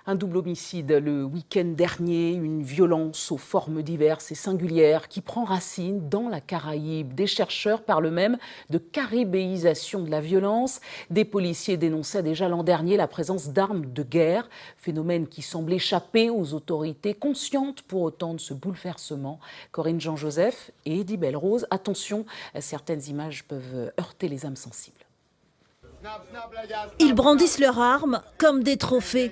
Un double homicide le week-end dernier, une violence aux formes diverses et singulières qui prend racine dans la Caraïbe. Des chercheurs parlent même de caribéisation de la violence. Des policiers dénonçaient déjà l'an dernier la présence d'armes de guerre, phénomène qui semble échapper aux autorités conscientes pour autant de ce bouleversement. Corinne Jean-Joseph et Eddie Belle-Rose, attention, certaines images peuvent heurter les âmes sensibles. Ils brandissent leurs armes comme des trophées.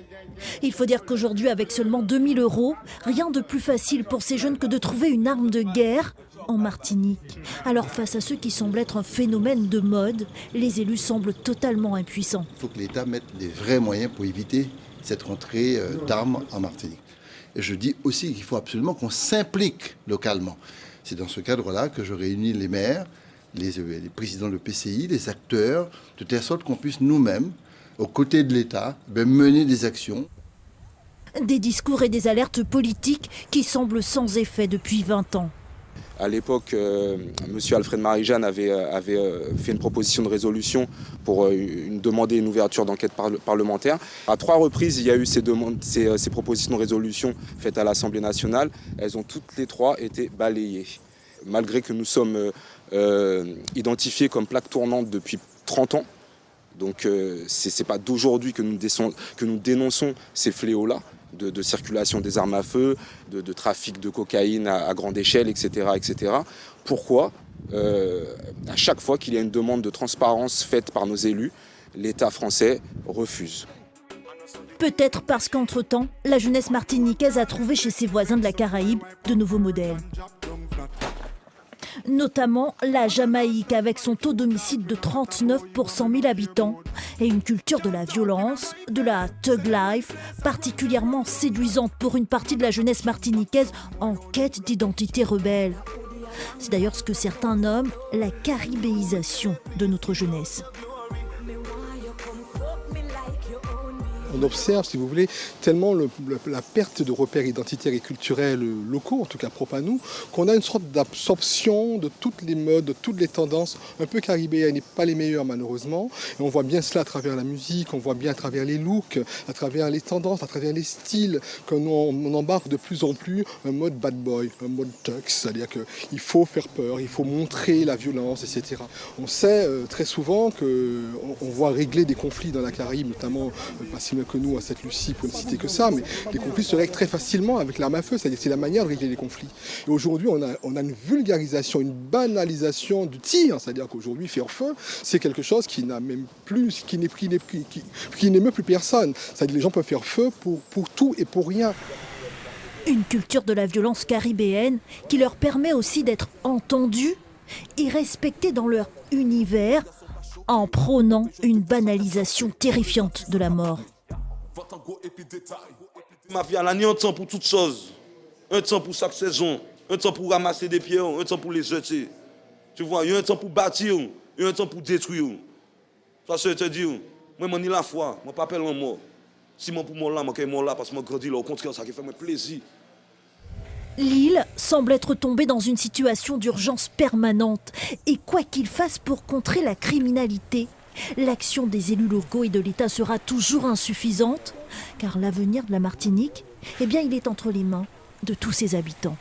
Il faut dire qu'aujourd'hui, avec seulement 2000 €, rien de plus facile pour ces jeunes que de trouver une arme de guerre en Martinique. Alors face à ceux qui semblent être un phénomène de mode, les élus semblent totalement impuissants. Il faut que l'État mette des vrais moyens pour éviter cette rentrée d'armes en Martinique. Et je dis aussi qu'il faut absolument qu'on s'implique localement. C'est dans ce cadre-là que je réunis les maires, les présidents de PCI, les acteurs, de telle sorte qu'on puisse nous-mêmes, aux côtés de l'État, mener des actions. Des discours et des alertes politiques qui semblent sans effet depuis 20 ans. À l'époque, M. Alfred Marie-Jeanne avait fait une proposition de résolution pour demander une ouverture d'enquête parlementaire. À 3 reprises, il y a eu ces propositions de résolution faites à l'Assemblée nationale. Elles ont toutes les 3 été balayées. Malgré que nous sommes identifiés comme plaque tournante depuis 30 ans, donc ce n'est pas d'aujourd'hui que nous dénonçons ces fléaux-là, de circulation des armes à feu, de trafic de cocaïne à grande échelle, etc. etc. Pourquoi, à chaque fois qu'il y a une demande de transparence faite par nos élus, l'État français refuse? Peut-être parce qu'entre-temps, la jeunesse martiniquaise a trouvé chez ses voisins de la Caraïbe de nouveaux modèles. Notamment la Jamaïque avec son taux d'homicide de 39 pour 100 000 habitants et une culture de la violence, de la thug life, particulièrement séduisante pour une partie de la jeunesse martiniquaise en quête d'identité rebelle. C'est d'ailleurs ce que certains nomment la caribéisation de notre jeunesse. On observe, si vous voulez, tellement la perte de repères identitaires et culturels locaux, en tout cas propres à nous, qu'on a une sorte d'absorption de toutes les modes, de toutes les tendances, un peu caribéennes et pas les meilleures malheureusement. Et on voit bien cela à travers la musique, on voit bien à travers les looks, à travers les tendances, à travers les styles, qu'on embarque de plus en plus un mode bad boy, un mode tux, c'est-à-dire qu'il faut faire peur, il faut montrer la violence, etc. On sait très souvent qu'on voit régler des conflits dans la Caraïbe, notamment pas si que nous à Sainte-Lucie, pour ne citer que ça, mais les conflits se règlent très facilement avec l'arme à feu, c'est-à-dire que c'est la manière de régler les conflits. Et aujourd'hui, on a une vulgarisation, une banalisation du tir, c'est-à-dire qu'aujourd'hui, faire feu, c'est quelque chose qui n'a même plus, qui n'émeut plus personne. C'est-à-dire que les gens peuvent faire feu pour tout et pour rien. Une culture de la violence caribéenne qui leur permet aussi d'être entendus et respectés dans leur univers en prônant une banalisation terrifiante de la mort. Ma vie, elle a un temps pour toutes choses. Un temps pour chaque saison, un temps pour ramasser des pierres, un temps pour les jeter. Tu vois, il y a un temps pour bâtir, il y a un temps pour détruire. Ça, je te dis, moi, je n'ai la foi, je ne pas en mort. Si je suis mort là, je suis mort là parce que je grandis là. Au contraire, ça fait plaisir. L'île semble être tombée dans une situation d'urgence permanente. Et quoi qu'il fasse pour contrer la criminalité, l'action des élus locaux et de l'État sera toujours insuffisante, car l'avenir de la Martinique, il est entre les mains de tous ses habitants.